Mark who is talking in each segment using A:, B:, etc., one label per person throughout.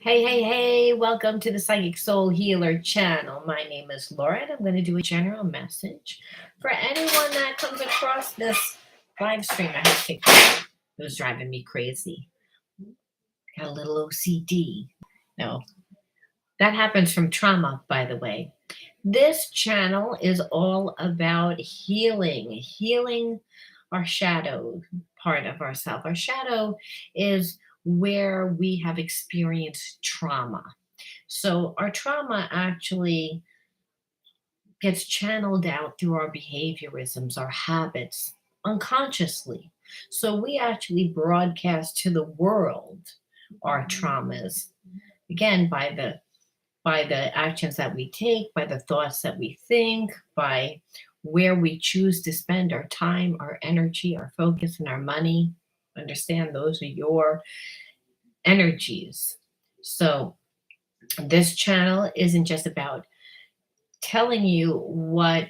A: Hey, hey, hey, welcome to the Psychic Soul Healer channel. My name is Laura, and I'm going to do a general message for anyone that comes across this live stream. I have TikTok. It was driving me crazy. Got a little OCD. No, that happens from trauma, by the way. This channel is all about healing our shadow part of ourselves. Our shadow is where we have experienced trauma. So our trauma actually gets channeled out through our behaviorisms, our habits, unconsciously. So we actually broadcast to the world our traumas, again, by the actions that we take, by the thoughts that we think, by where we choose to spend our time, our energy, our focus, and our money. Understand those are your energies. So this channel isn't just about telling you what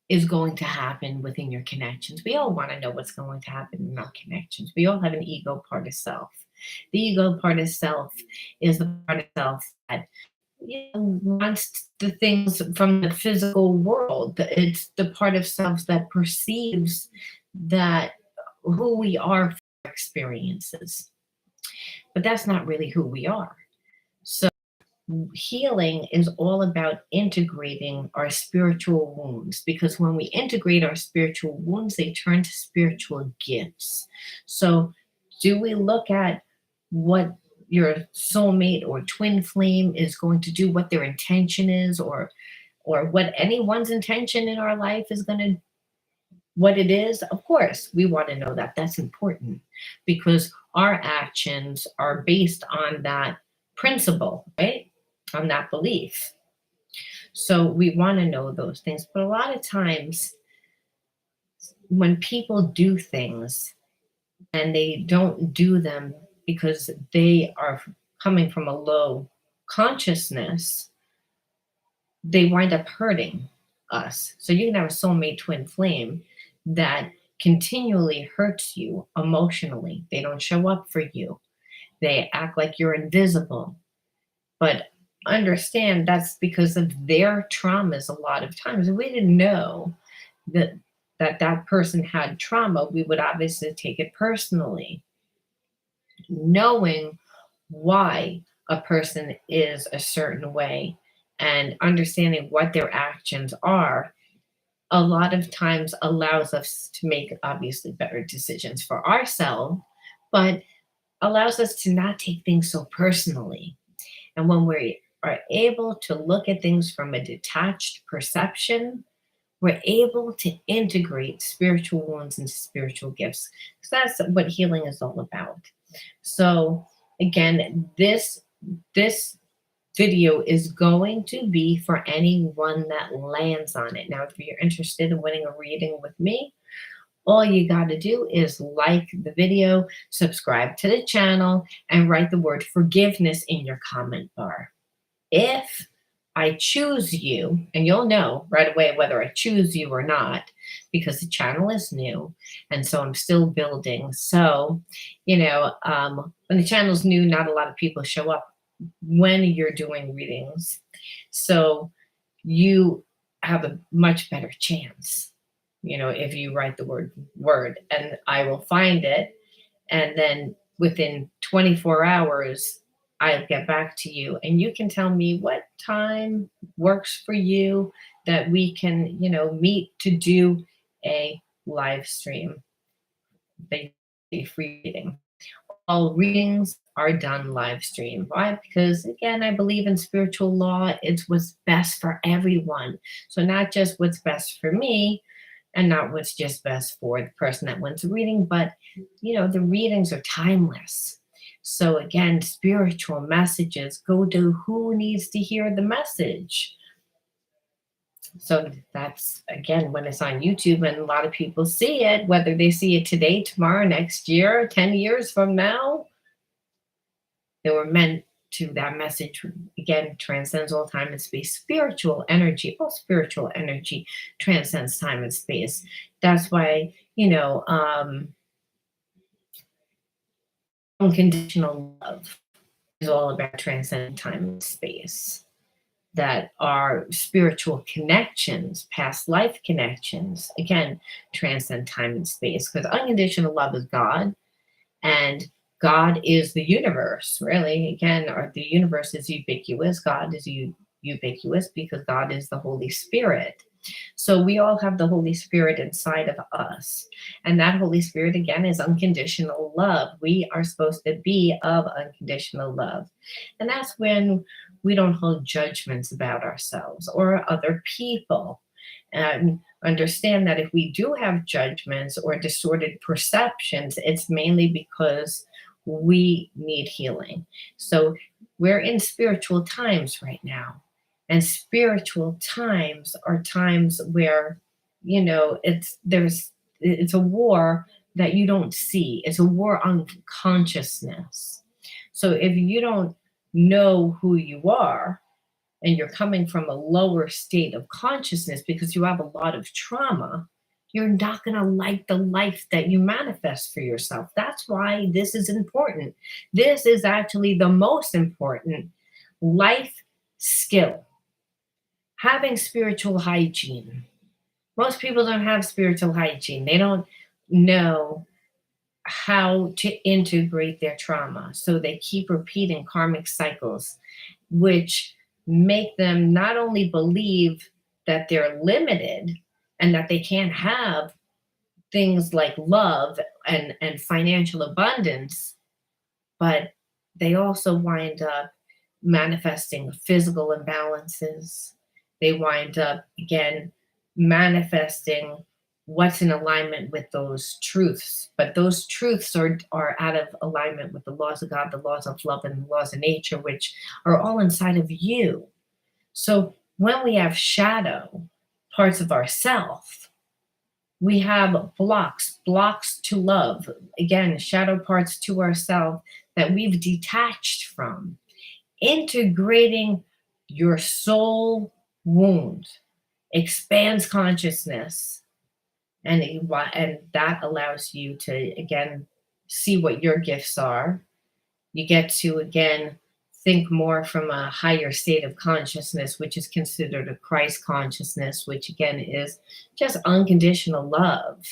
A: is going to happen within your connections. We all want to know what's going to happen in our connections. We all have an ego part of self. The ego part of self is the part of self that wants the things from the physical world. It's the part of self that perceives that who we are for our experiences. But that's not really who we are. So healing is all about integrating our spiritual wounds, because when we integrate our spiritual wounds, they turn to spiritual gifts. So, do we look at what your soulmate or twin flame is going to do, what their intention is, or what anyone's intention in our life is going to what it is? Of course, we want to know that. That's important because our actions are based on that principle, right? On that belief. So we want to know those things. But a lot of times when people do things and they don't do them because they are coming from a low consciousness, they wind up hurting us. So you can have a soulmate twin flame that continually hurts you emotionally. They don't show up for you. They act like you're invisible. But understand that's because of their traumas a lot of times. If we didn't know that person had trauma, we would obviously take it personally. Knowing why a person is a certain way and understanding what their actions are a lot of times allows us to make obviously better decisions for ourselves, but allows us to not take things so personally. And when we are able to look at things from a detached perception, we're able to integrate spiritual wounds into spiritual gifts. Because that's what healing is all about. So again, this video is going to be for anyone that lands on it. Now, if you're interested in winning a reading with me, all you got to do is like the video, subscribe to the channel, and write the word forgiveness in your comment bar. If I choose you, and you'll know right away whether I choose you or not, because the channel is new, and so I'm still building. So, when the channel's new, not a lot of people show up when you're doing readings. So you have a much better chance, if you write the word, and I will find it. And then within 24 hours, I'll get back to you and you can tell me what time works for you that we can, meet to do a live stream, a free reading. All readings are done live stream. Why? Because again, I believe in spiritual law. It's what's best for everyone. So not just what's best for me and not what's just best for the person that wants a reading, but the readings are timeless. So again, spiritual messages go to who needs to hear the message. So that's, again, when it's on YouTube and a lot of people see it, whether they see it today, tomorrow, next year, 10 years from now, they were meant to, that message, again, transcends all time and space. Spiritual energy, all spiritual energy transcends time and space. That's why, unconditional love It's all about transcending time and space. That are spiritual connections, past life connections, again, transcend time and space. Because unconditional love is God, and God is the universe, really. Again, or the universe is ubiquitous. God is ubiquitous because God is the Holy Spirit. So we all have the Holy Spirit inside of us. And that Holy Spirit, again, is unconditional love. We are supposed to be of unconditional love. And that's when we don't hold judgments about ourselves or other people. And understand that if we do have judgments or distorted perceptions, it's mainly because we need healing. So we're in spiritual times right now. And spiritual times are times where, it's a war that you don't see. It's a war on consciousness. So if you don't know who you are, and you're coming from a lower state of consciousness because you have a lot of trauma, you're not going to like the life that you manifest for yourself. That's why this is important. This is actually the most important life skill. Having spiritual hygiene. Most people don't have spiritual hygiene. They don't know how to integrate their trauma. So they keep repeating karmic cycles, which make them not only believe that they're limited and that they can't have things like love and financial abundance, but they also wind up manifesting physical imbalances. They wind up, again, manifesting what's in alignment with those truths. But those truths are out of alignment with the laws of God, the laws of love, and the laws of nature, which are all inside of you. So when we have shadow parts of ourself, we have blocks to love. Again, shadow parts to ourselves that we've detached from. Integrating your soul wound expands consciousness, and that allows you to, again, see what your gifts are. You get to, again, think more from a higher state of consciousness, which is considered a Christ consciousness, which again is just unconditional love.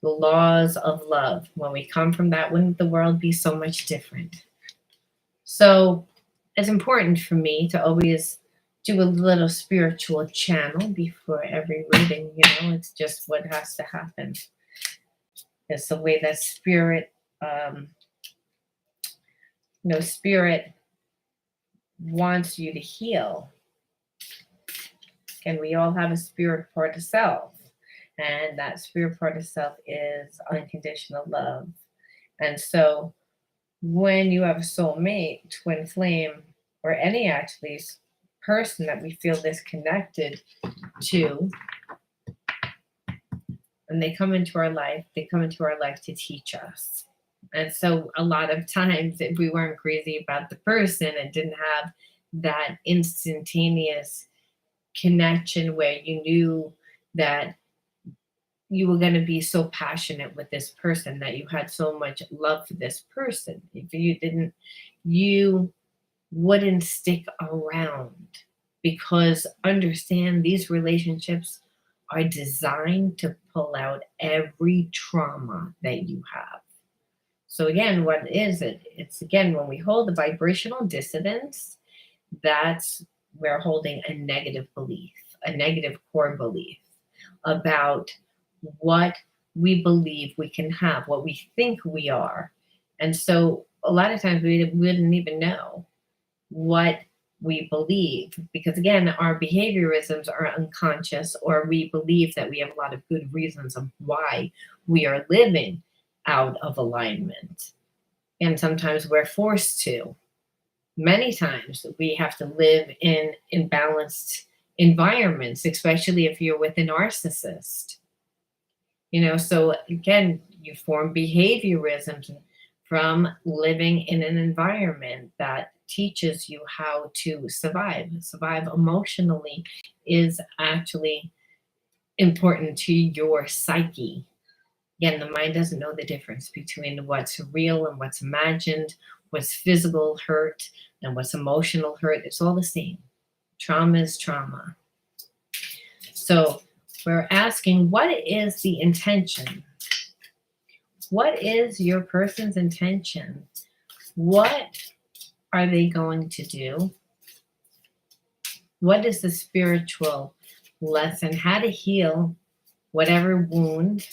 A: The laws of love. When we come from that, wouldn't the world be so much different? So it's important for me to always do a little spiritual channel before every reading. It's just what has to happen. It's the way that spirit, spirit wants you to heal. And we all have a spirit part of self. And that spirit part of self is unconditional love. And so when you have a soulmate, twin flame, or any actually person that we feel disconnected to, and they come into our life to teach us. And so a lot of times, if we weren't crazy about the person and didn't have that instantaneous connection where you knew that you were going to be so passionate with this person, that you had so much love for this person, if you didn't, you wouldn't stick around, because understand, these relationships are designed to pull out every trauma that you have. So again, what is it? It's, again, when we hold the vibrational dissonance, that's we're holding a negative belief, a negative core belief about what we believe we can have, what we think we are. And so a lot of times we wouldn't even know what we believe, because again, our behaviorisms are unconscious, or we believe that we have a lot of good reasons of why we are living out of alignment. And sometimes we're forced to. Many times we have to live in imbalanced environments, especially if you're with a narcissist. So again, you form behaviorisms from living in an environment that teaches you how to survive. Survive emotionally is actually important to your psyche. Again, the mind doesn't know the difference between what's real and what's imagined, what's physical hurt and what's emotional hurt. It's all the same. Trauma is trauma. So we're asking, what is the intention? What is your person's intention? What are they going to do? What is the spiritual lesson? How to heal whatever wound?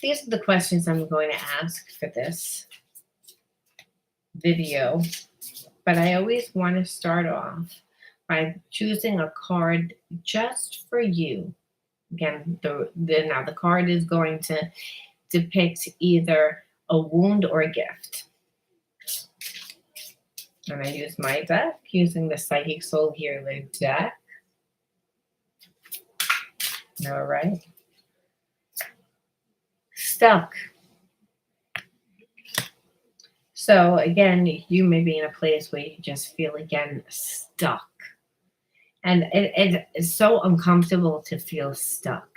A: These are the questions I'm going to ask for this video. But I always want to start off by choosing a card just for you. Again, now the card is going to depict either a wound or a gift. And I use my deck using the Psychic Soul Healer deck. All right. Stuck. So again, you may be in a place where you just feel again stuck. And it is so uncomfortable to feel stuck,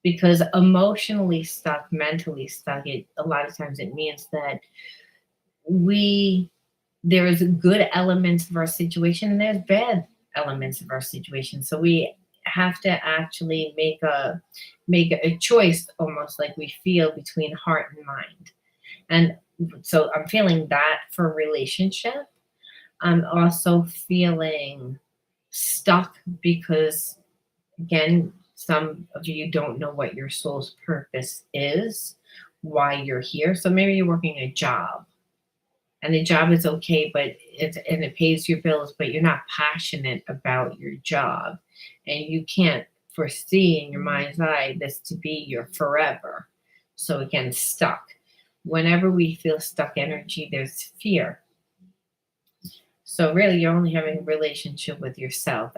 A: because emotionally stuck, mentally stuck, a lot of times it means that there is good elements of our situation and there's bad elements of our situation. So we have to actually make a choice, almost like we feel, between heart and mind. And so I'm feeling that for a relationship. I'm also feeling stuck because, again, some of you don't know what your soul's purpose is, why you're here. So maybe you're working a job and the job is okay, but it pays your bills, but you're not passionate about your job, and you can't foresee in your mind's eye this to be your forever. So again, stuck. Whenever we feel stuck energy, there's fear. So really, you're only having a relationship with yourself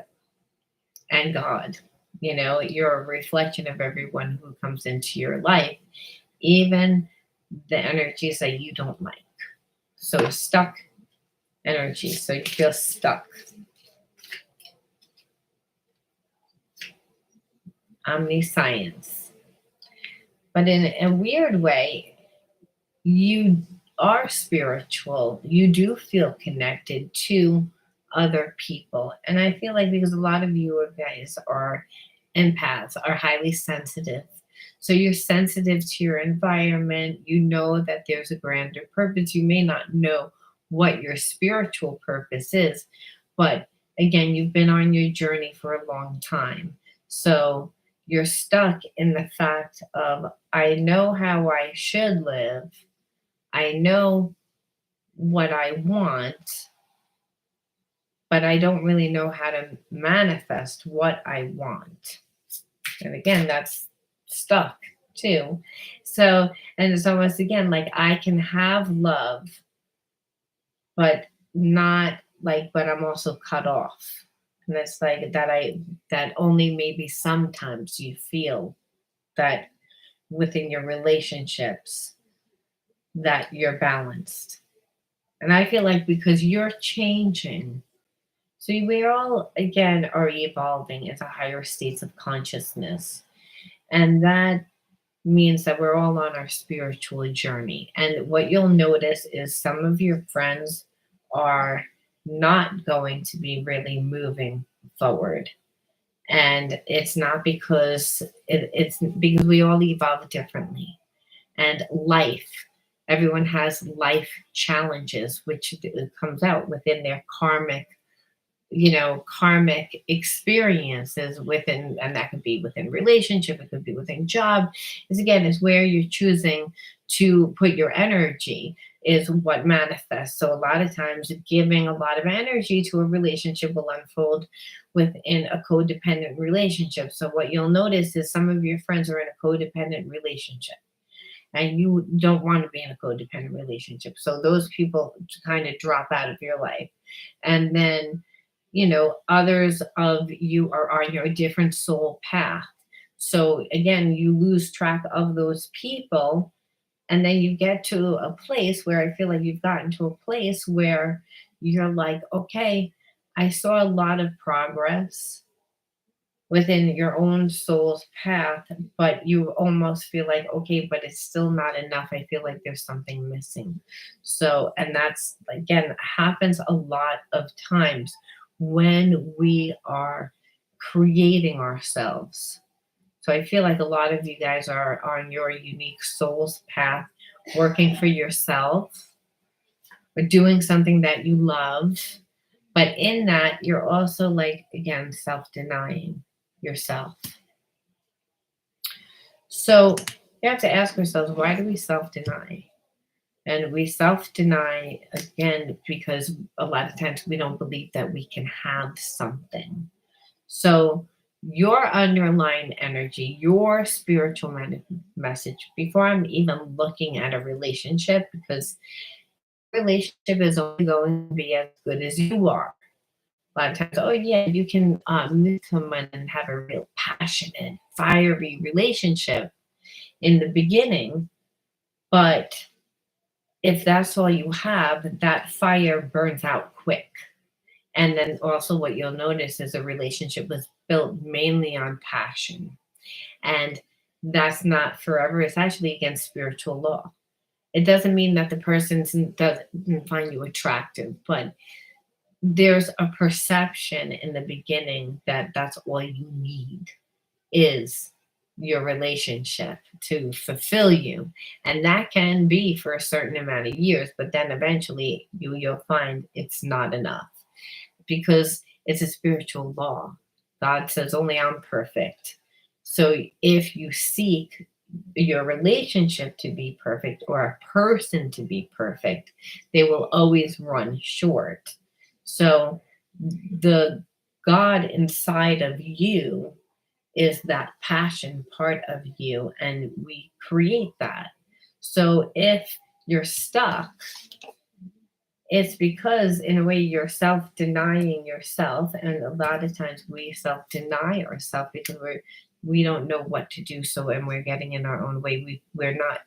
A: and God. You know, you're a reflection of everyone who comes into your life, even the energies that you don't like. So stuck energy. So you feel stuck. Omniscience. But in a weird way, you are spiritual. You do feel connected to other people. And I feel like because a lot of you guys are empaths, are highly sensitive. So you're sensitive to your environment. You know that there's a grander purpose. You may not know what your spiritual purpose is, but again, you've been on your journey for a long time. So you're stuck in the fact of, I know how I should live. I know what I want, but I don't really know how to manifest what I want. And again, that's stuck too. So, and it's almost again like I can have love, but not like, but I'm also cut off. And it's like that only maybe sometimes you feel that within your relationships that you're balanced. And I feel like because you're changing, so we all, again, are evolving into higher states of consciousness. And that means that we're all on our spiritual journey. And what you'll notice is some of your friends are not going to be really moving forward. And it's not because, it's because we all evolve differently. And life, everyone has life challenges, which comes out within their karmic experiences within, and that could be within relationship, it could be within job, is where you're choosing to put your energy is what manifests. So a lot of times giving a lot of energy to a relationship will unfold within a codependent relationship. So what you'll notice is some of your friends are in a codependent relationship and you don't want to be in a codependent relationship. So those people kind of drop out of your life. And then others of you are on your different soul path. So again, you lose track of those people. And then you get to a place where I feel like you've gotten to a place where you're like, okay, I saw a lot of progress. within your own soul's path, but you almost feel like, okay, but it's still not enough. I feel like there's something missing. So, and that's again happens a lot of times when we are creating ourselves. So I feel like a lot of you guys are on your unique soul's path, working for yourself or doing something that you love. But in that, you're also like, again, self denying yourself. So you have to ask ourselves, why do we self deny? And we self deny again because a lot of times we don't believe that we can have something. So your underlying energy, your spiritual message, before I'm even looking at a relationship, because relationship is only going to be as good as you are. A lot of times, oh yeah, you can meet someone and have a real passionate, fiery relationship in the beginning, but if that's all you have, that fire burns out quick. And then also, what you'll notice is a relationship was built mainly on passion, and that's not forever. It's actually against spiritual law. It doesn't mean that the person doesn't find you attractive, but there's a perception in the beginning that that's all you need is your relationship to fulfill you, and that can be for a certain amount of years, but then eventually you'll find it's not enough because it's a spiritual law. God says only I'm perfect. So if you seek your relationship to be perfect or a person to be perfect, they will always run short. So the God inside of you is that passion part of you, and we create that. So if you're stuck, it's because in a way you're self-denying yourself, and a lot of times we self-deny ourselves because we don't know what to do. So and we're getting in our own way. We're not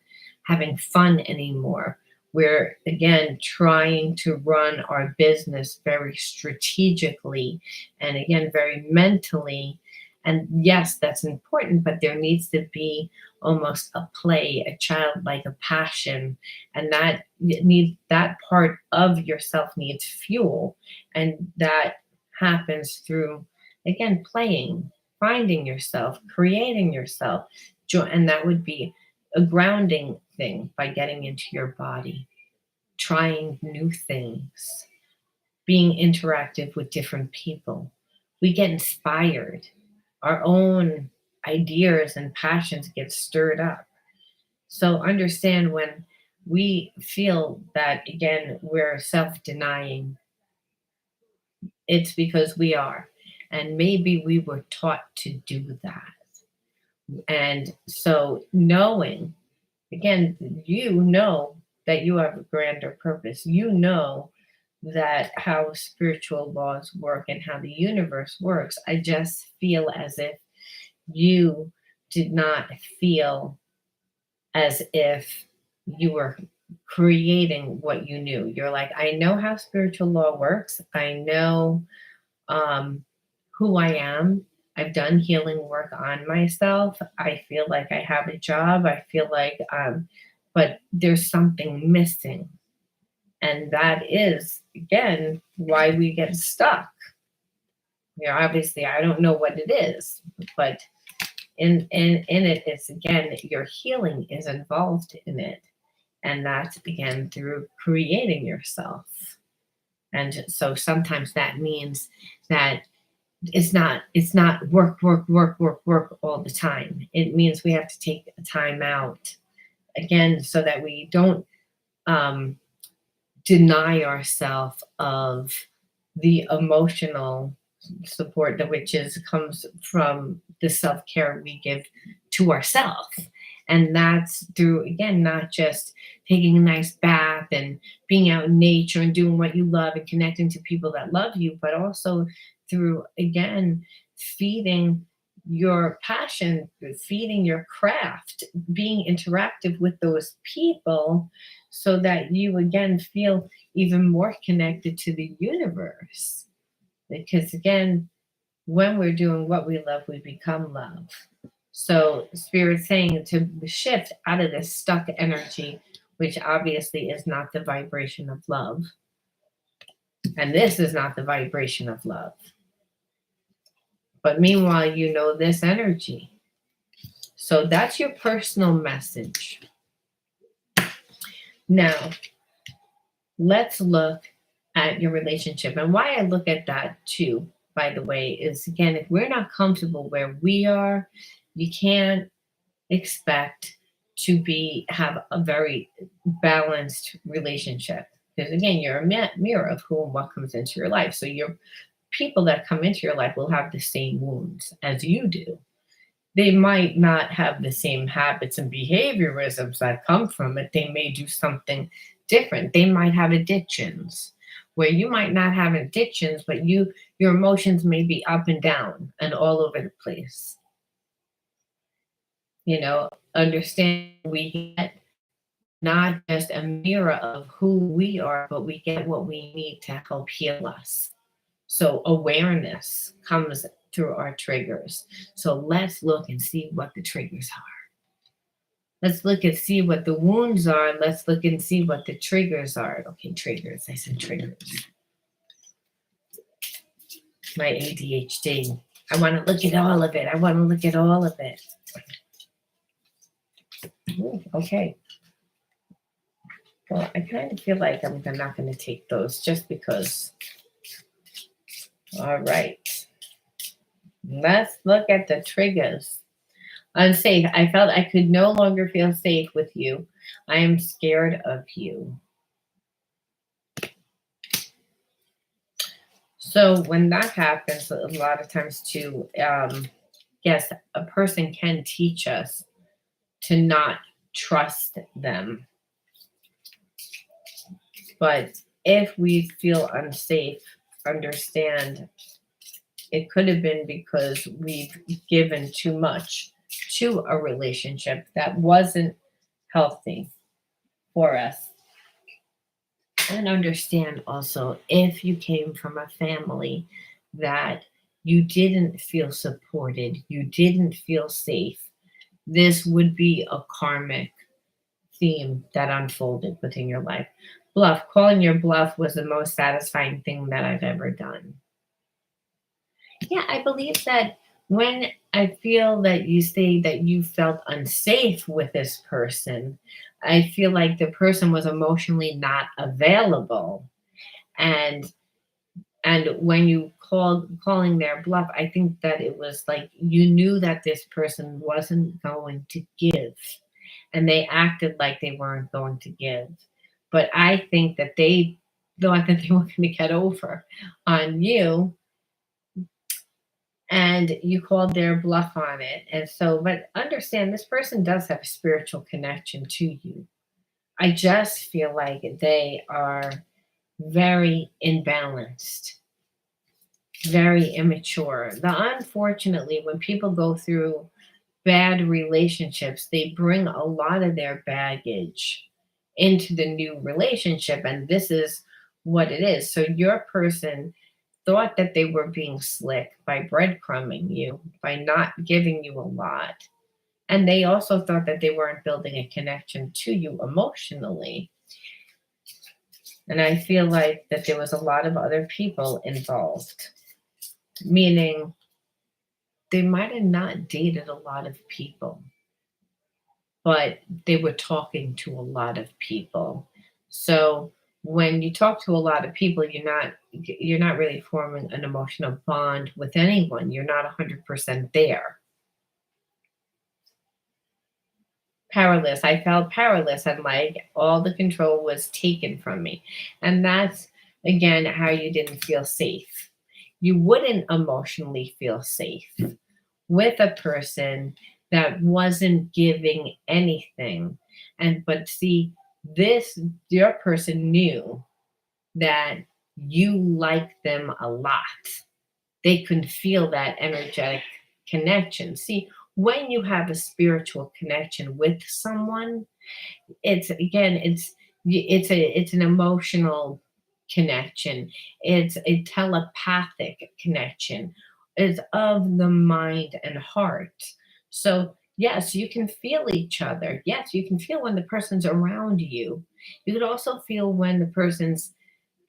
A: having fun anymore. We're again trying to run our business very strategically and again very mentally. And yes, that's important, but there needs to be almost a play, a childlike, a passion, and that needs that part of yourself needs fuel, and that happens through again playing, finding yourself, creating yourself, and that would be a grounding thing by getting into your body, trying new things, being interactive with different people. We get inspired, our own ideas and passions get stirred up. So understand when we feel that again we're self-denying, it's because we are. And maybe we were taught to do that. And so knowing, again, you know that you have a grander purpose. You know that how spiritual laws work and how the universe works. I just feel as if you did not feel as if you were creating what you knew. You're like, I know how spiritual law works. I know um, who I am. I've done healing work on myself. I feel like I have a job. I feel like, but there's something missing. And that is, again, why we get stuck. You know, obviously, I don't know what it is, but in it, it's again, your healing is involved in it. And that's again through creating yourself. And so sometimes that means that it's not work all the time. It means we have to take a time out again so that we don't um, deny ourselves of the emotional support that which is comes from the self-care we give to ourselves. And that's through again not just taking a nice bath and being out in nature and doing what you love and connecting to people that love you, but also through again feeding your passion, feeding your craft, being interactive with those people so that you again feel even more connected to the universe. Because again, when we're doing what we love, we become love. So Spirit's saying to shift out of this stuck energy, which obviously is not the vibration of love. And this is not the vibration of love. But meanwhile, you know this energy. So that's your personal message. Now, let's look at your relationship. And why I look at that too, by the way, is again, if we're not comfortable where we are, you can't expect to have a very balanced relationship. Because again, you're a mirror of who and what comes into your life. So your people that come into your life will have the same wounds as you do. They might not have the same habits and behaviorisms that come from it. They may do something different. They might have addictions where you might not have addictions, but your emotions may be up and down and all over the place. Understand we get not just a mirror of who we are, but we get what we need to help heal us. So awareness comes through our triggers. So let's look and see what the triggers are. Let's look and see what the wounds are. Let's look and see what the triggers are. Okay, triggers. I said triggers. My ADHD. I want to look at all of it. Ooh, okay. Well, I kind of feel like I'm not going to take those just because. All right. Let's look at the triggers. Unsafe. I felt I could no longer feel safe with you. I am scared of you. So when that happens, a lot of times too, yes, a person can teach us to not trust them. But if we feel unsafe, understand it could have been because we've given too much to a relationship that wasn't healthy for us. And understand also if you came from a family that you didn't feel supported, you didn't feel safe, this would be a karmic theme that unfolded within your life. Bluff, calling your bluff was the most satisfying thing that I've ever done. Yeah, I believe that when I feel that you say that you felt unsafe with this person, I feel like the person was emotionally not available. And when you calling their bluff, I think that it was like you knew that this person wasn't going to give. And they acted like they weren't going to give. But I think that they thought that they were going to get over on you, and you called their bluff on it. And so, but understand this person does have a spiritual connection to you. I just feel like they are very imbalanced, very immature. Unfortunately, when people go through bad relationships, they bring a lot of their baggage into the new relationship. And this is what it is. So your person thought that they were being slick by breadcrumbing you, by not giving you a lot. And they also thought that they weren't building a connection to you emotionally. And I feel like that there was a lot of other people involved, meaning they might have not dated a lot of people, but they were talking to a lot of people. So when you talk to a lot of people, you're not really forming an emotional bond with anyone. You're not 100% there. Powerless. I felt powerless, and like all the control was taken from me. And that's again how you didn't feel safe. You wouldn't emotionally feel safe with a person that wasn't giving anything. But see, your person knew that you liked them a lot. They can feel that energetic connection. See, when you have a spiritual connection with someone, it's an emotional connection. It's a telepathic connection. is of the mind and heart. So, yes, you can feel each other. Yes, you can feel when the person's around you. You could also feel when the person's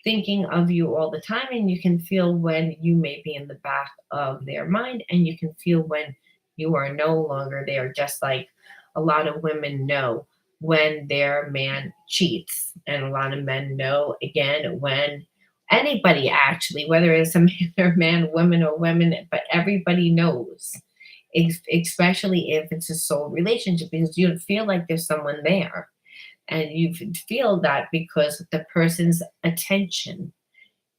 A: thinking of you all the time, and you can feel when you may be in the back of their mind, and you can feel when you are no longer there, just like a lot of women know when their man cheats, and a lot of men know again when anybody, actually, whether it's a man or man, woman or women, but everybody knows, especially if it's a soul relationship, because you feel like there's someone there, and you feel that because the person's attention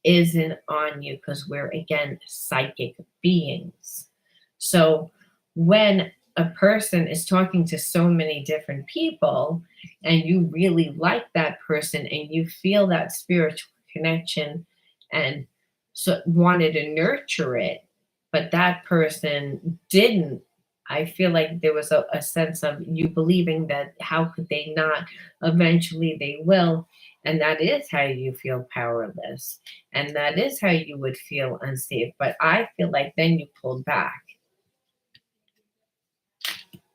A: isn't on you, because we're again psychic beings. So when a person is talking to so many different people and you really like that person and you feel that spiritual connection and so wanted to nurture it, but that person didn't, I feel like there was a sense of you believing that how could they not, eventually they will, and that is how you feel powerless, and that is how you would feel unsafe. But I feel like then you pulled back.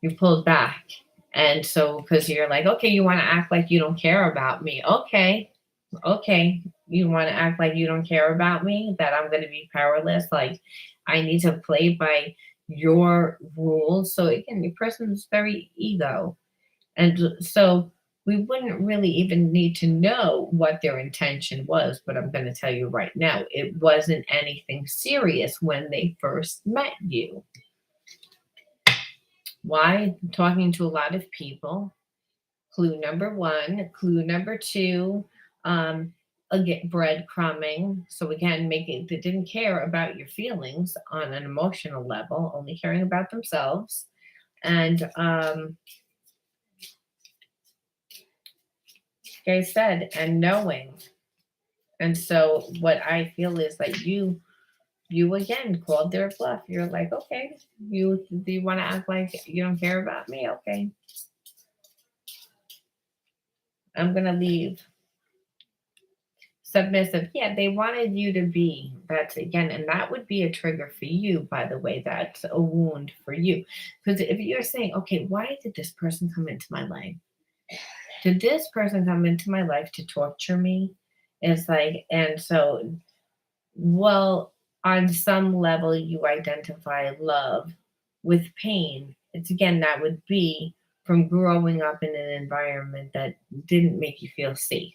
A: You pulled back. And so, because you're like, okay, you want to act like you don't care about me. Okay. Okay. You want to act like you don't care about me, that I'm going to be powerless. Like, I need to play by your rules. So, again, your person's very ego. And so we wouldn't really even need to know what their intention was, but I'm going to tell you right now, it wasn't anything serious when they first met you. Why? Talking to a lot of people. Clue number one. Clue number two, again, breadcrumbing. So again, making they didn't care about your feelings on an emotional level, only caring about themselves. And like I said, and knowing. And so what I feel is that you again called their bluff. You're like, okay, you do you want to act like you don't care about me? Okay. I'm gonna leave. Submissive. Yeah, they wanted you to be. That's again, and that would be a trigger for you, by the way. That's a wound for you. Because if you're saying, okay, why did this person come into my life? Did this person come into my life to torture me? It's like, and so well, on some level, you identify love with pain. It's again, that would be from growing up in an environment that didn't make you feel safe.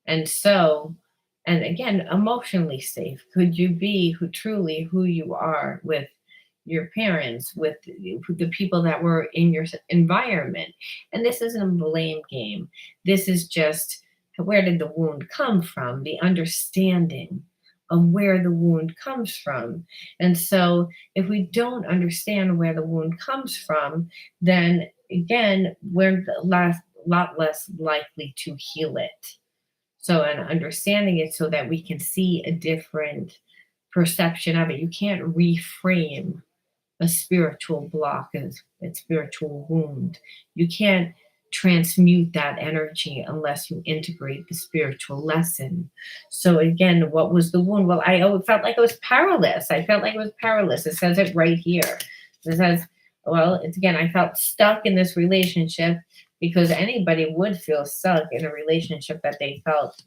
A: And so, and again, emotionally safe. Could you be who you are with your parents, with the people that were in your environment? And this isn't a blame game. This is just where did the wound come from? The understanding of where the wound comes from. And so, if we don't understand where the wound comes from, then again, we're lot less likely to heal it. So, and understanding it so that we can see a different perception of it. You can't reframe a spiritual block, a spiritual wound. You can't transmute that energy unless you integrate the spiritual lesson. So, again, what was the wound? Well, I felt like I was powerless. I felt like I was powerless. It says it right here. It says, well, it's again, I felt stuck in this relationship because anybody would feel stuck in a relationship that they felt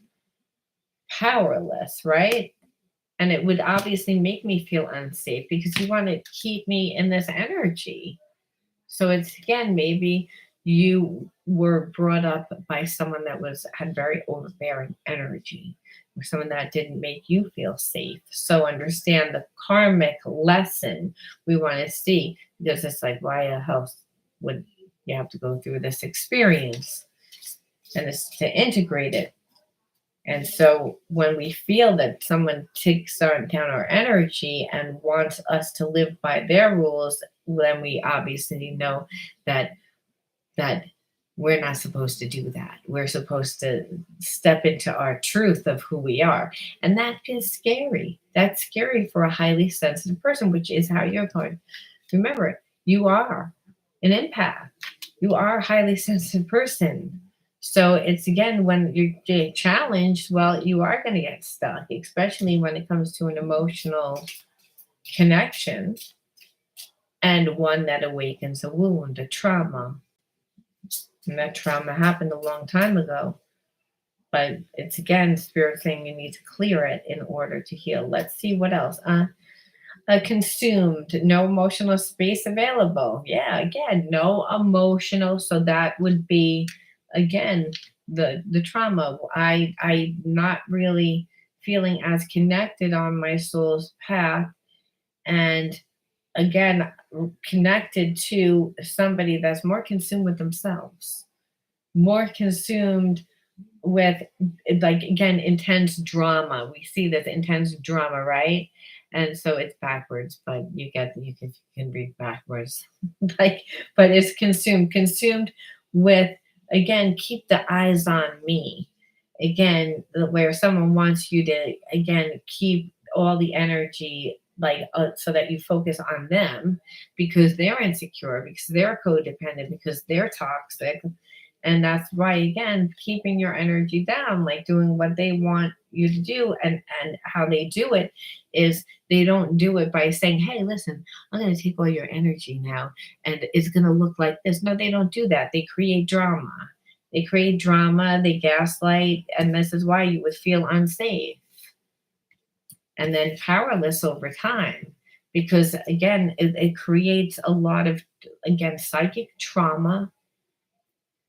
A: powerless, right? And it would obviously make me feel unsafe because you want to keep me in this energy. So it's again, maybe you were brought up by someone that had very overbearing energy, or someone that didn't make you feel safe. So understand the karmic lesson we want to see, because it's like, why the hell would you have to go through this experience? And it's to integrate it. And so when we feel that someone takes down our energy and wants us to live by their rules, then we obviously know that that we're not supposed to do that. We're supposed to step into our truth of who we are. And that is scary. That's scary for a highly sensitive person, which is how you're going. Remember, you are an empath. You are a highly sensitive person. So it's again, when you get challenged, well, you are going to get stuck, especially when it comes to an emotional connection, and one that awakens a wound, a trauma. And that trauma happened a long time ago. But it's again spirit saying you need to clear it in order to heal. Let's see what else. Consumed, no emotional space available. Yeah, again, no emotional. So that would be again the trauma. I not really feeling as connected on my soul's path, and again connected to somebody that's more consumed with themselves, more consumed with, like, again, intense drama. We see this intense drama, right? And so it's backwards, but you can read backwards. Like, but it's consumed with, again, keep the eyes on me. Again, where someone wants you to, again, keep all the energy, like, so that you focus on them because they're insecure, because they're codependent, because they're toxic. And that's why, again, keeping your energy down, like doing what they want you to do. And how they do it is they don't do it by saying, hey, listen, I'm going to take all your energy now and it's going to look like this. No, they don't do that. They create drama. They gaslight. And this is why you would feel unsafe and then powerless over time. Because, again, it creates a lot of, again, psychic trauma.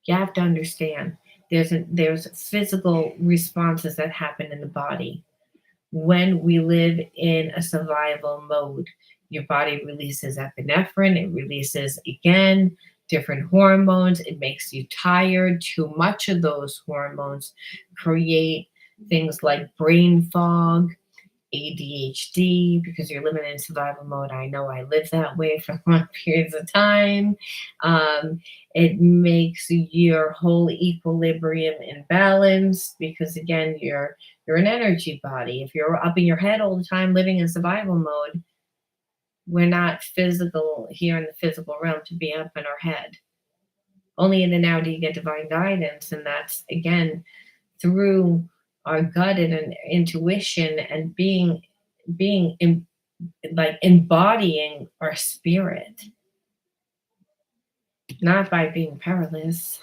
A: You have to understand there's physical responses that happen in the body when we live in a survival mode. Your body releases epinephrine, it releases, again, different hormones. It makes you tired. Too much of those hormones create things like brain fog, ADHD, because you're living in survival mode. I know I lived that way for long periods of time. It makes your whole equilibrium imbalanced because, again, you're an energy body. If you're up in your head all the time, living in survival mode, we're not physical here in the physical realm to be up in our head. Only in the now do you get divine guidance, and that's, again, through our gut and an intuition and like embodying our spirit, not by being powerless.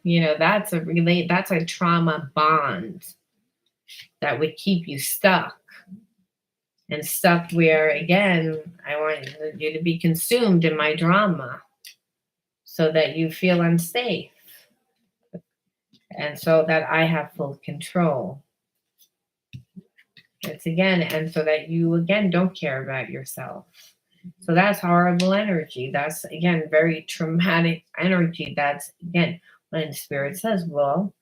A: That's a trauma bond that would keep you stuck where, again, I want you to be consumed in my drama so that you feel unsafe and so that I have full control. It's, again, and so that you, again, don't care about yourself. So that's horrible energy. That's, again, very traumatic energy. That's, again, when Spirit says, well,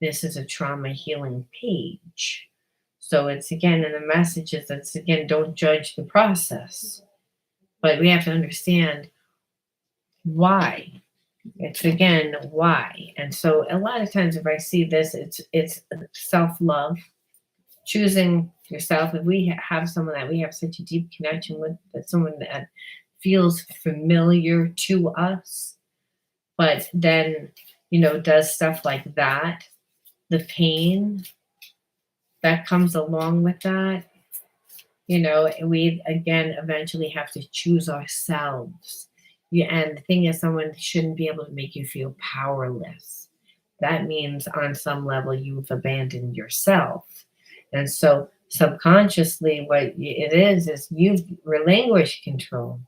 A: this is a trauma healing page. So it's, again, in the messages, that's, again, don't judge the process. But we have to understand why. It's, again, why. And so a lot of times if I see this, it's self-love. Choosing yourself. If we have someone that we have such a deep connection with, that someone that feels familiar to us, but then, does stuff like that, the pain that comes along with that, we, again, eventually have to choose ourselves. And the thing is, someone shouldn't be able to make you feel powerless. That means on some level you've abandoned yourself. And so subconsciously what it is you've relinquished control.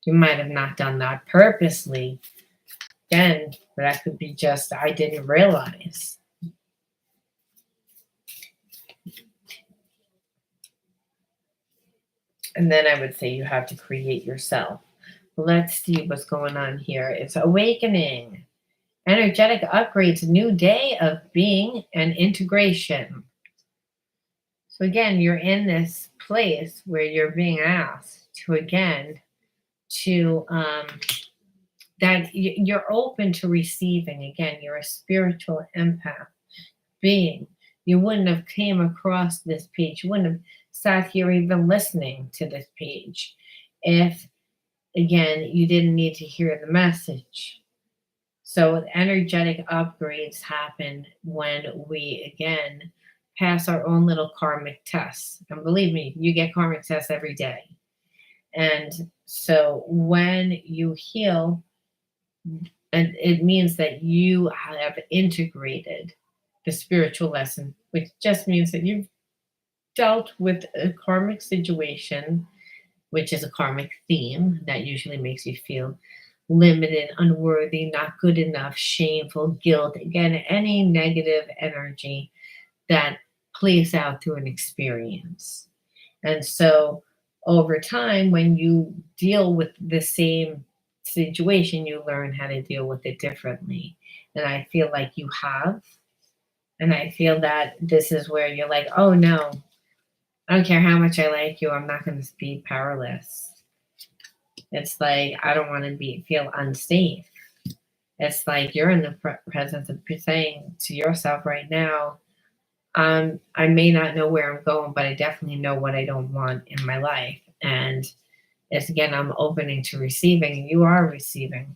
A: You might have not done that purposely. Again, that could be just, I didn't realize. And then I would say you have to create yourself. Let's see what's going on here. It's awakening, energetic upgrades, new day of being and integration. So again, you're in this place where you're being asked to, again, that you're open to receiving. Again, you're a spiritual empath being. You wouldn't have came across this page. You wouldn't have sat here even listening to this page if, again, you didn't need to hear the message. So energetic upgrades happen when we, again, pass our own little karmic tests. And believe me, you get karmic tests every day. And so when you heal, and it means that you have integrated the spiritual lesson, which just means that you've dealt with a karmic situation, which is a karmic theme that usually makes you feel limited, unworthy, not good enough, shameful, guilt. Again, any negative energy that plays out through an experience. And so over time, when you deal with the same situation, you learn how to deal with it differently. And I feel like you have. And I feel that this is where you're like, oh no, I don't care how much I like you, I'm not going to be powerless. It's like, I don't want to feel unsafe. It's like you're in the presence of saying to yourself right now, I may not know where I'm going, but I definitely know what I don't want in my life. And it's again, I'm opening to receiving, and you are receiving.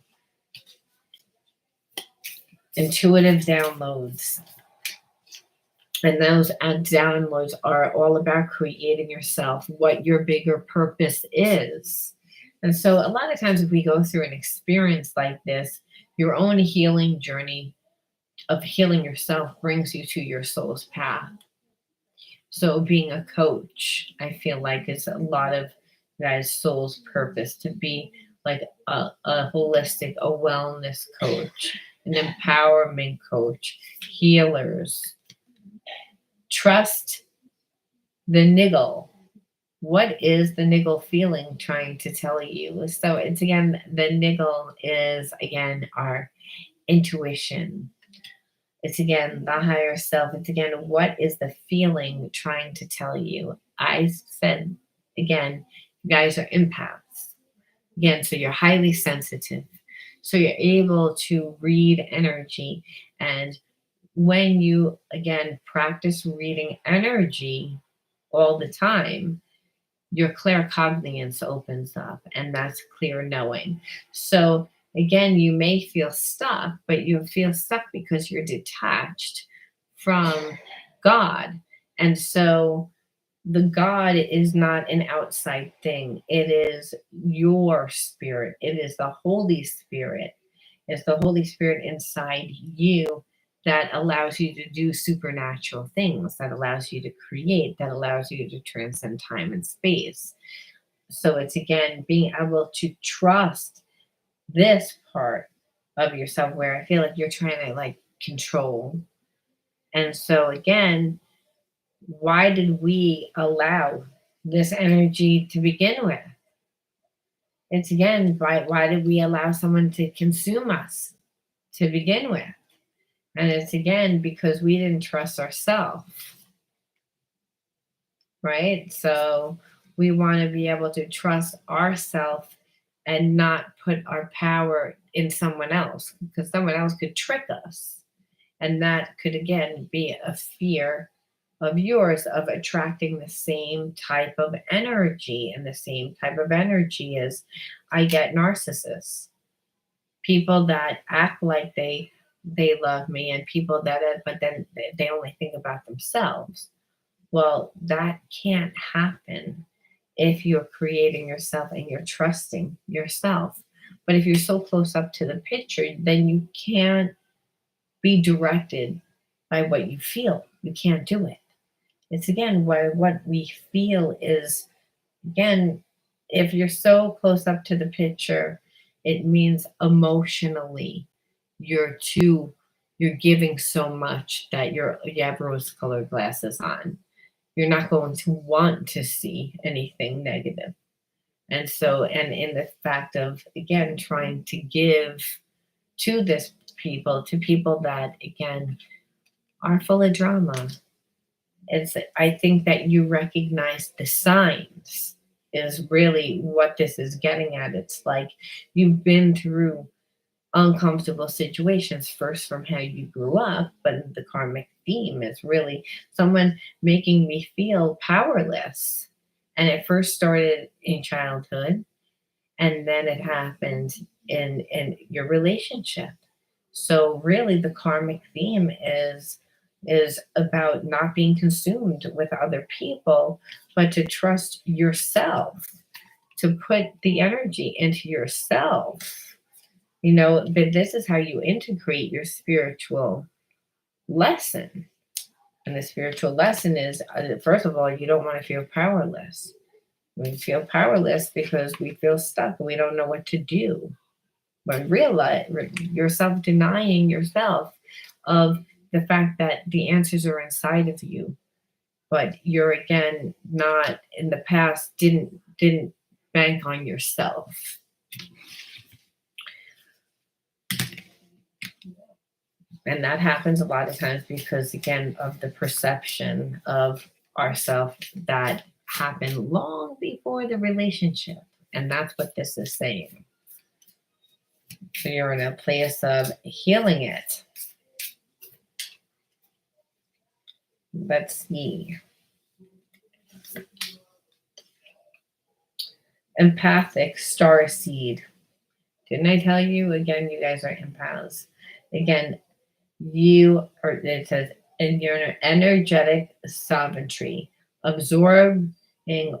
A: Intuitive downloads. And those downloads are all about creating yourself, what your bigger purpose is. And so a lot of times if we go through an experience like this, your own healing journey of healing yourself brings you to your soul's path. So being a coach, I feel like is a lot of that soul's purpose, to be like a holistic, a wellness coach, an empowerment coach, healers. Trust the niggle. What is the niggle feeling trying to tell you? So it's again, the niggle is again our intuition. It's again the higher self. It's again, what is the feeling trying to tell you? I said again, you guys are empaths. Again, so you're highly sensitive. So you're able to read energy. And when you again practice reading energy all the time, your claircognizance opens up, and that's clear knowing. So again, you may feel stuck, but you feel stuck because you're detached from God. And so the God is not an outside thing. It is your spirit. It is the Holy Spirit. It's the Holy Spirit inside you that allows you to do supernatural things, that allows you to create, that allows you to transcend time and space. So it's again being able to trust this part of yourself where I feel like you're trying to like control. And so again, why did we allow this energy to begin with? It's again, why did we allow someone to consume us to begin with? And it's again because we didn't trust ourselves, right? So we want to be able to trust ourselves and not put our power in someone else, because someone else could trick us. And that could again be a fear of yours of attracting the same type of energy. And the same type of energy is, I get narcissists, people that act like they love me, and people that but then they only think about themselves. Well, that can't happen if you're creating yourself and you're trusting yourself. But if you're so close up to the picture, then you can't be directed by what you feel. You can't do it. It's again why what we feel is, again, if you're so close up to the picture, it means emotionally you're giving so much that you have rose colored glasses on. You're not going to want to see anything negative. And so, and in the fact of again trying to give to this people, to people that again are full of drama, it's, I think that you recognize the signs is really what this is getting at. It's like you've been through uncomfortable situations, first from how you grew up, but the karmic theme is really someone making me feel powerless. And it first started in childhood, and then it happened in your relationship. So really the karmic theme is is about not being consumed with other people, but to trust yourself, to put the energy into yourself. But this is how you integrate your spiritual lesson. And the spiritual lesson is, first of all, you don't want to feel powerless. We feel powerless because we feel stuck and we don't know what to do. But realize you're self-denying yourself of the fact that the answers are inside of you. But you're again not in the past didn't bank on yourself. And that happens a lot of times because, again, of the perception of ourself that happened long before the relationship. And that's what this is saying. So you're in a place of healing it. Let's see. Empathic star seed. Didn't I tell you? Again, you guys are empaths. Again, it says, in your energetic sovereignty, absorbing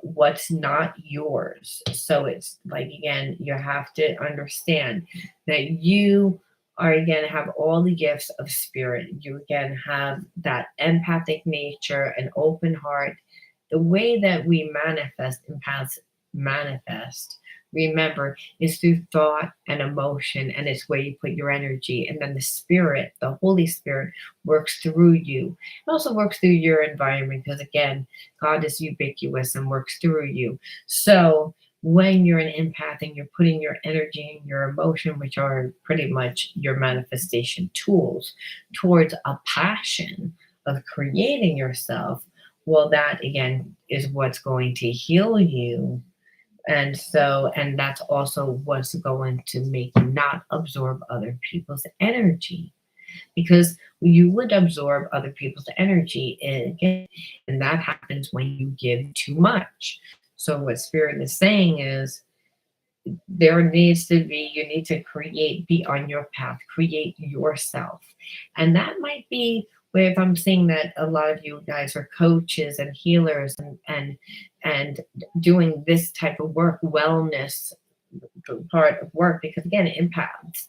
A: what's not yours. So it's like, again, you have to understand that you are, again, have all the gifts of spirit. You, again, have that empathic nature, an open heart. The way that we manifest, empaths manifest, remember, is through thought and emotion, and it's where you put your energy. And then the spirit, the Holy Spirit, works through you. It also works through your environment because, again, God is ubiquitous and works through you. So when you're an empath and you're putting your energy and your emotion, which are pretty much your manifestation tools, towards a passion of creating yourself, well, that again is what's going to heal you. And that's also what's going to make you not absorb other people's energy, because you would absorb other people's energy again, and that happens when you give too much. So what Spirit is saying is, you need to be on your path, create yourself. And that might be where, if I'm saying that a lot of you guys are coaches and healers and doing this type of work, wellness part of work, because again, empaths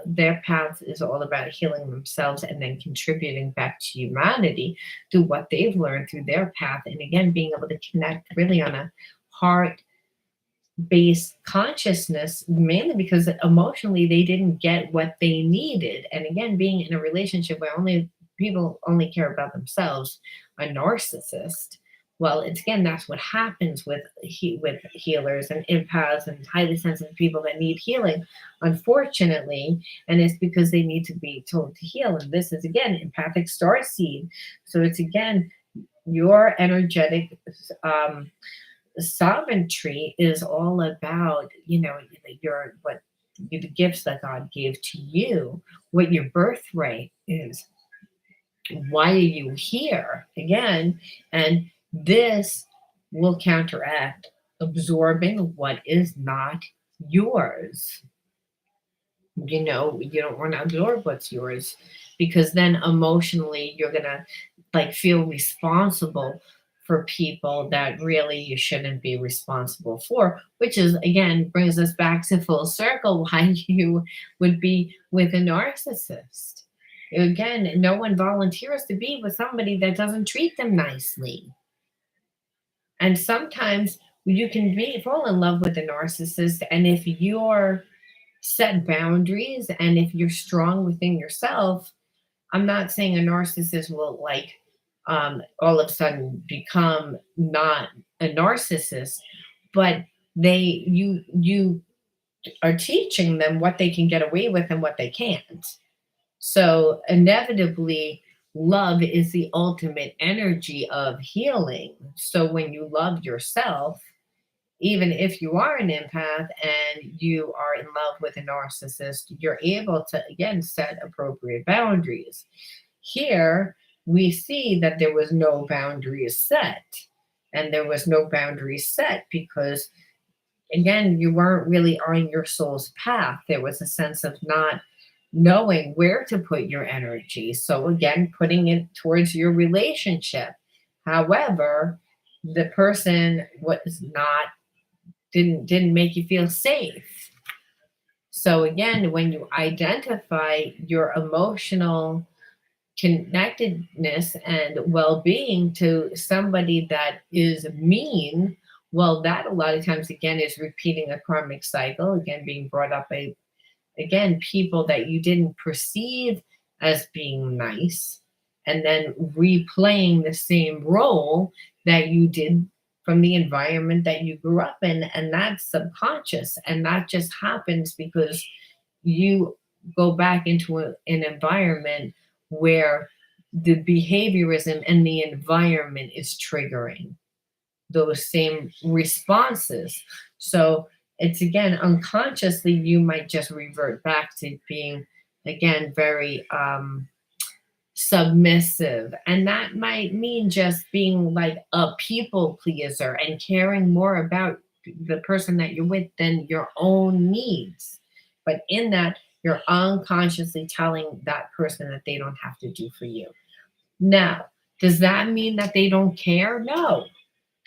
A: their path is all about healing themselves and then contributing back to humanity through what they've learned through their path. And again, being able to connect really on a heart based consciousness, mainly because emotionally they didn't get what they needed. And again, being in a relationship where people only care about themselves, a narcissist, well, it's again, that's what happens with healers and empaths and highly sensitive people that need healing, unfortunately. And it's because they need to be told to heal. And this is again empathic star seed. So it's again your energetic sovereignty is all about, the gifts that God gave to you, what your birthright is, why are you here again, and this will counteract absorbing what is not yours. You don't want to absorb what's yours, because then emotionally you're gonna feel responsible for people that really you shouldn't be responsible for, which is again brings us back to full circle why you would be with a narcissist. Again, no one volunteers to be with somebody that doesn't treat them nicely. And sometimes you can fall in love with a narcissist, and if you're set boundaries and if you're strong within yourself, I'm not saying a narcissist will all of a sudden become not a narcissist, but you are teaching them what they can get away with and what they can't. So inevitably, love is the ultimate energy of healing. So when you love yourself, even if you are an empath and you are in love with a narcissist, you're able to again set appropriate boundaries. Here, we see that there was no boundaries set. And there was no boundaries set because, again, you weren't really on your soul's path. There was a sense of not knowing where to put your energy. So again, putting it towards your relationship. However, the person was not didn't make you feel safe. So again, when you identify your emotional connectedness and well-being to somebody that is mean, well, that a lot of times again is repeating a karmic cycle, again being brought up by again people that you didn't perceive as being nice, and then replaying the same role that you did from the environment that you grew up in, and that's subconscious, and that just happens because you go back into an environment where the behaviorism and the environment is triggering those same responses. So it's again unconsciously you might just revert back to being again very submissive, and that might mean just being like a people pleaser and caring more about the person that you're with than your own needs. But in that, you're unconsciously telling that person that they don't have to do for you. Now, does that mean that they don't care? No.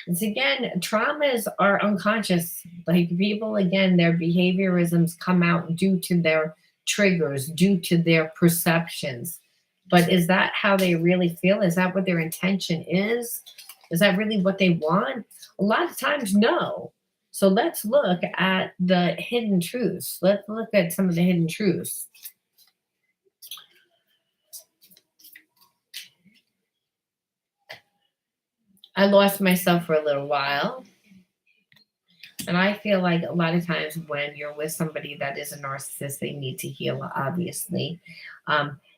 A: It's again, traumas are unconscious. Like people, again, their behaviorisms come out due to their triggers, due to their perceptions. But is that how they really feel? Is that what their intention is? Is that really what they want? A lot of times, no. So let's look at the hidden truths. Let's look at some of the hidden truths. I lost myself for a little while. And I feel like a lot of times when you're with somebody that is a narcissist, they need to heal, obviously.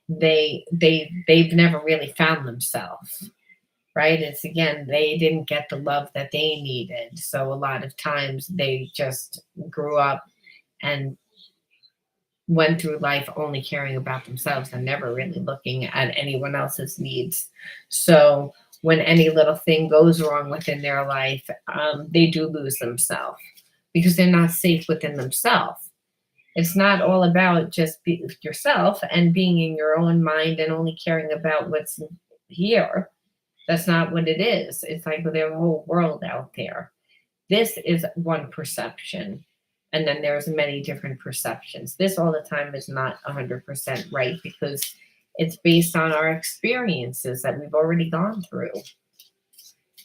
A: They've never really found themselves, right? It's again, they didn't get the love that they needed. So a lot of times they just grew up and went through life only caring about themselves and never really looking at anyone else's needs. So when any little thing goes wrong within their life, they do lose themselves because they're not safe within themselves. It's not all about just be yourself and being in your own mind and only caring about what's here. That's not what it is. It's like there's a whole world out there. This is one perception. And then there's many different perceptions. This all the time is not 100% right because it's based on our experiences that we've already gone through.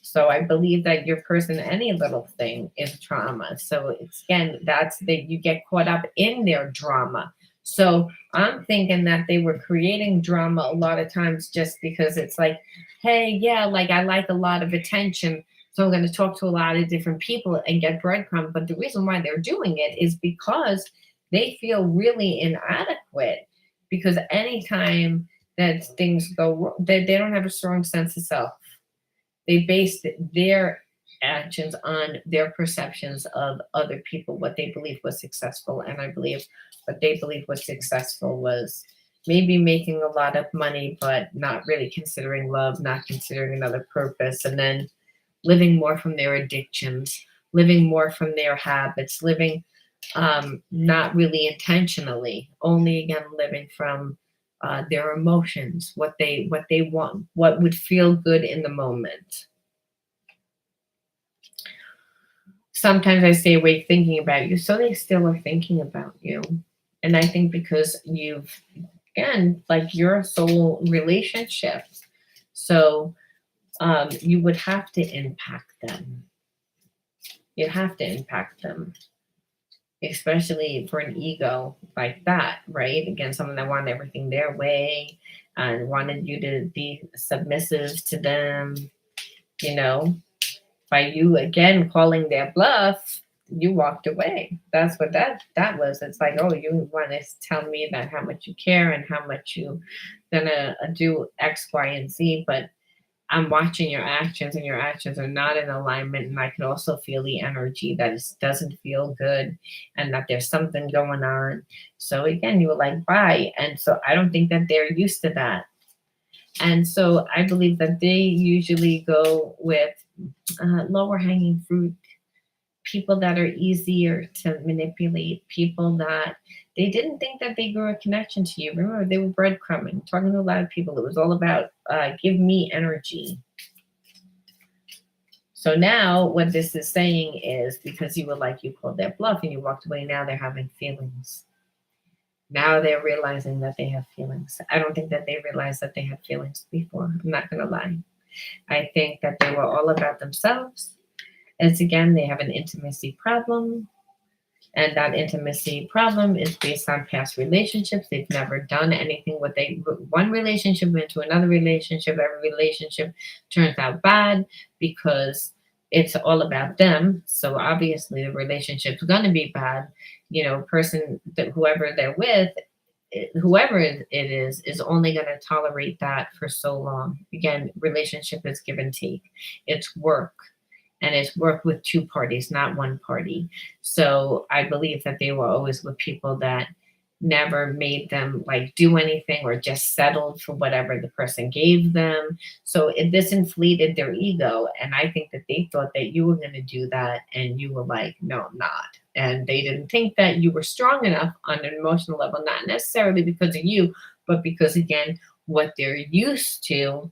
A: So I believe that your person, any little thing is trauma. So it's again, that's that you get caught up in their drama. So I'm thinking that they were creating drama a lot of times just because it's like, hey, yeah, like I like a lot of attention. So I'm going to talk to a lot of different people and get breadcrumbs. But the reason why they're doing it is because they feel really inadequate. Because anytime that things go wrong, they don't have a strong sense of self. They base their actions on their perceptions of other people, what they believe was successful. And I believe what they believe was successful was maybe making a lot of money, but not really considering love, not considering another purpose, and then living more from their addictions, living more from their habits, living not really intentionally, only again living from their emotions, what they want, what would feel good in the moment. Sometimes I stay awake thinking about you, so they still are thinking about you. And I think because you've, again, like you're a soul relationship, so you would have to impact them. You have to impact them, especially for an ego like that, right? Again, someone that wanted everything their way and wanted you to be submissive to them, you know, by you again calling their bluff, you walked away. That's what that was. It's like, oh, you want to tell me that how much you care and how much you gonna do X, Y, and Z, but I'm watching your actions and your actions are not in alignment. And I can also feel the energy that it doesn't feel good and that there's something going on. So again, you were like, bye. And so I don't think that they're used to that. And so I believe that they usually go with lower hanging fruit. people that are easier to manipulate, people that they didn't think that they grew a connection to you. Remember, they were breadcrumbing, talking to a lot of people. It was all about give me energy. So now what this is saying is because you were like, you called their bluff and you walked away, now they're having feelings. Now they're realizing that they have feelings. I don't think that they realized that they had feelings before. I'm not going to lie. I think that they were all about themselves. As again, they have an intimacy problem. And that intimacy problem is based on past relationships. They've never done anything with one relationship into another relationship. Every relationship turns out bad because it's all about them. So obviously the relationship's going to be bad. Person that whoever they're with, whoever it is only going to tolerate that for so long. Again, relationship is give and take. It's work. And it's work with two parties, not one party. So I believe that they were always with people that never made them like do anything or just settled for whatever the person gave them. So this inflated their ego. And I think that they thought that you were going to do that. And you were like, no, I'm not. And they didn't think that you were strong enough on an emotional level, not necessarily because of you, but because, again, what they're used to.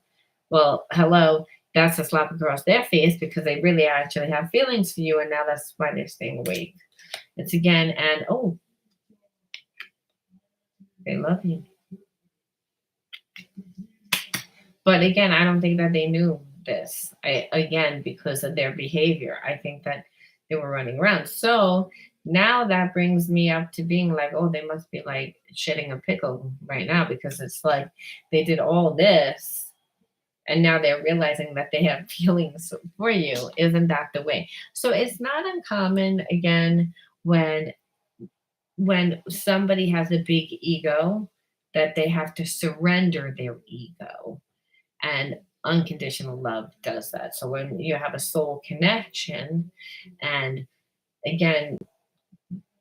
A: Well, hello. That's a slap across their face because they really actually have feelings for you, and now that's why they're staying awake. It's again, and they love you. But again, I don't think that they knew this. Again, because of their behavior, I think that they were running around. So now that brings me up to being like, oh, they must be like shitting a pickle right now because it's like they did all this. And now they're realizing that they have feelings for you. Isn't that the way? So it's not uncommon, again, when somebody has a big ego, that they have to surrender their ego. And unconditional love does that. So when you have a soul connection, and again,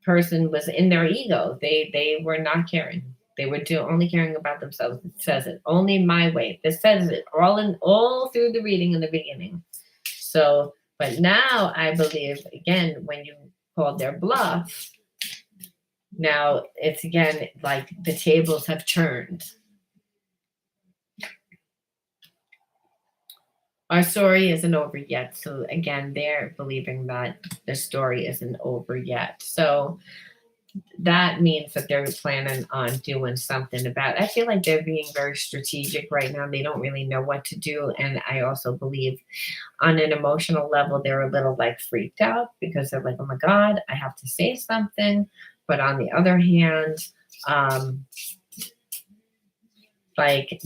A: person was in their ego, they were not caring. They were only caring about themselves. It says it only my way. This says it all through the reading in the beginning. So, but now I believe, again, when you called their bluff, now it's again like the tables have turned. Our story isn't over yet. So again, they're believing that the story isn't over yet. So that means that they're planning on doing something about it. I feel like they're being very strategic right now. They don't really know what to do. And I also believe on an emotional level, they're a little like freaked out because they're like, oh my God, I have to say something. But on the other hand, like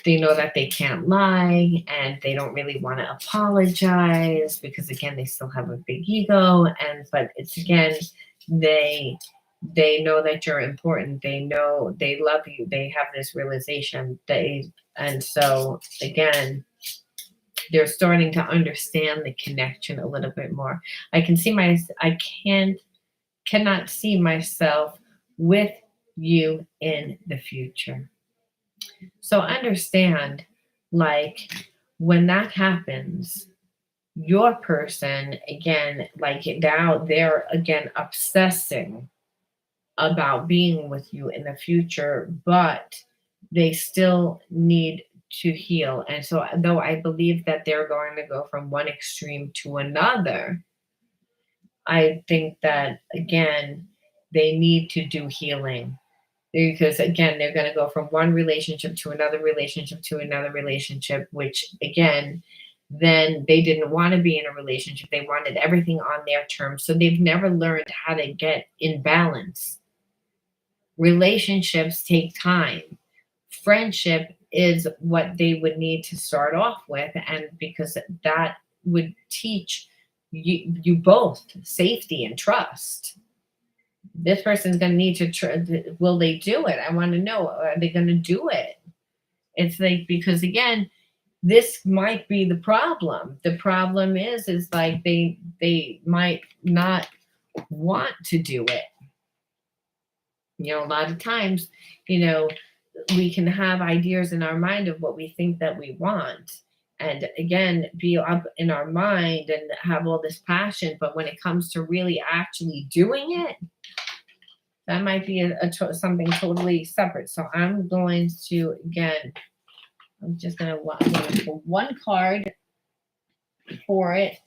A: they know that they can't lie and they don't really want to apologize because again, they still have a big ego. But it's again, they know that you're important. They know they love you. They have this realization. And so again, they're starting to understand the connection a little bit more. I cannot see myself with you in the future. So understand, like when that happens, your person, again, like now they're again obsessing about being with you in the future, but they still need to heal. And so though I believe that they're going to go from one extreme to another, I think that again, they need to do healing. Because again, they're going to go from one relationship to another relationship to another relationship, which again, then they didn't want to be in a relationship. They wanted everything on their terms. So they've never learned how to get in balance. Relationships take time. Friendship is what they would need to start off with. And because that would teach you both safety and trust. This person's going to need to will they do it? I want to know, are they going to do it? It's like, because again, this might be the problem. The problem is like they might not want to do it. A lot of times, we can have ideas in our mind of what we think that we want. and again be up in our mind and have all this passion, but when it comes to really actually doing it, that might be something totally separate. So I'm going to, again, I'm going to pull one card for it.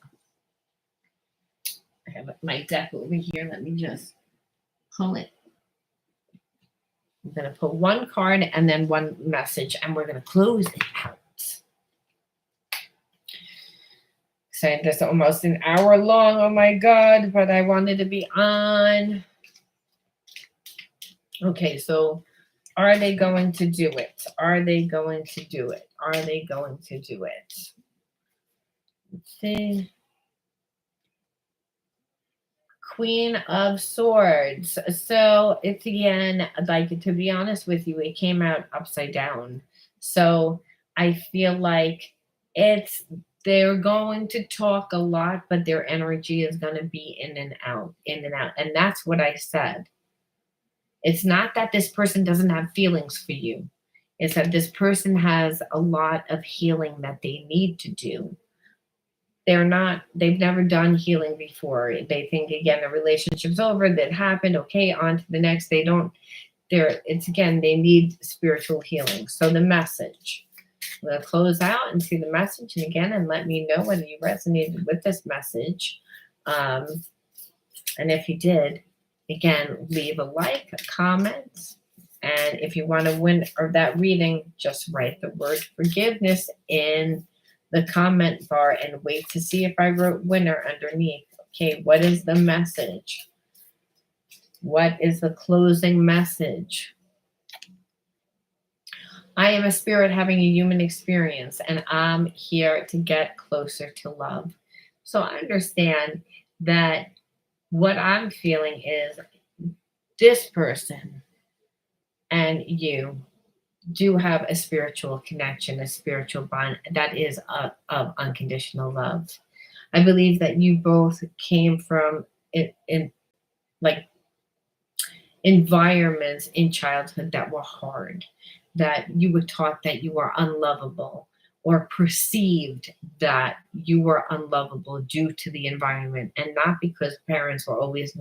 A: I have my deck over here. Let me just pull it. I'm going to pull one card and then one message, and we're going to close it out. So this is almost an hour long. Oh my God, but I wanted to be on. Okay, so are they going to do it? Are they going to do it? Are they going to do it? Let's see. Queen of Swords. So it's, again, like, to be honest with you, it came out upside down. So I feel like they're going to talk a lot, but their energy is going to be in and out, in and out. And that's what I said. It's not that this person doesn't have feelings for you. It's that this person has a lot of healing that they need to do. They've never done healing before. They think, again, the relationship's over, that happened, okay, on to the next. They need spiritual healing. So the message. I'm going to close out and see the message, and let me know whether you resonated with this message. And if you did, again, leave a like, a comment, and if you want to win that reading, just write the word forgiveness in the comment bar and wait to see if I wrote winner underneath. Okay, what is the message? What is the closing message? I am a spirit having a human experience, and I'm here to get closer to love. So I understand that what I'm feeling is this person and you do have a spiritual connection, a spiritual bond that is of unconditional love. I believe that you both came from in like environments in childhood that were hard, that you were taught that you were unlovable, or perceived that you were unlovable due to the environment, and not because parents were always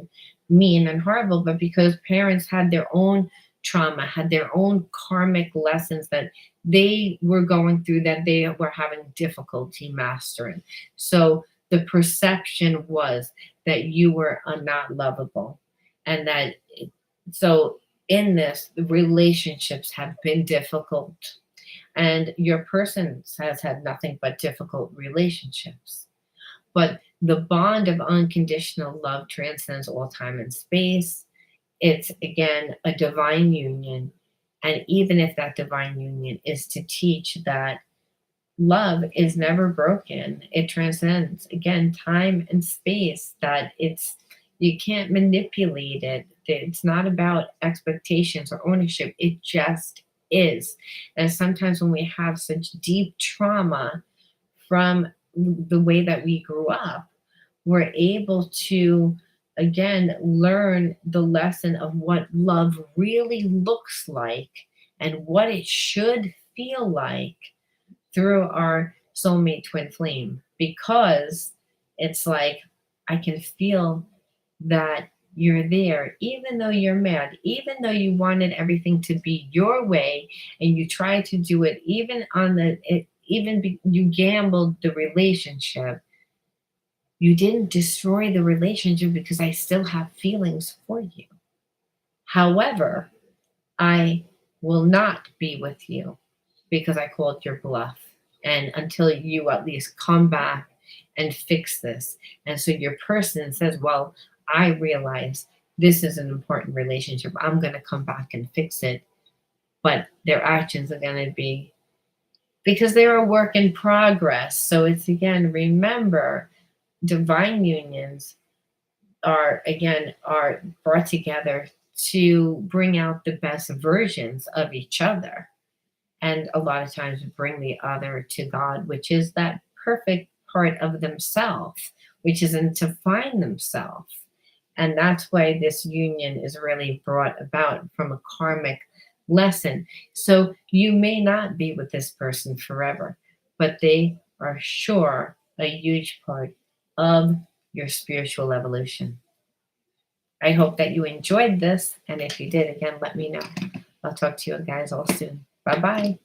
A: mean and horrible, but because parents had their own trauma, had their own karmic lessons that they were going through, that they were having difficulty mastering. So the perception was that you were not lovable, and that so in this, the relationships have been difficult, and your person has had nothing but difficult relationships. But the bond of unconditional love transcends all time and space. It's, again, a divine union. And even if that divine union is to teach that love is never broken, it transcends, again, time and space, that you can't manipulate it. It's not about expectations or ownership. It just is. And sometimes when we have such deep trauma from the way that we grew up, we're able to, again, learn the lesson of what love really looks like and what it should feel like through our soulmate twin flame. Because it's like, I can feel that you're there, even though you're mad, even though you wanted everything to be your way, and you tried to do it, you gambled the relationship. You didn't destroy the relationship, because I still have feelings for you. However, I will not be with you because I called your bluff, and until you at least come back and fix this. And so your person says, well, I realize this is an important relationship. I'm going to come back and fix it. But their actions are going to be, because they're a work in progress. So it's, again, remember, divine unions are brought together to bring out the best versions of each other. And a lot of times bring the other to God, which is that perfect part of themselves, which isn't to find themselves. And that's why this union is really brought about from a karmic lesson. So you may not be with this person forever, but they are sure a huge part of your spiritual evolution. I hope that you enjoyed this, and if you did, again, let me know. I'll talk to you guys all soon. Bye-bye.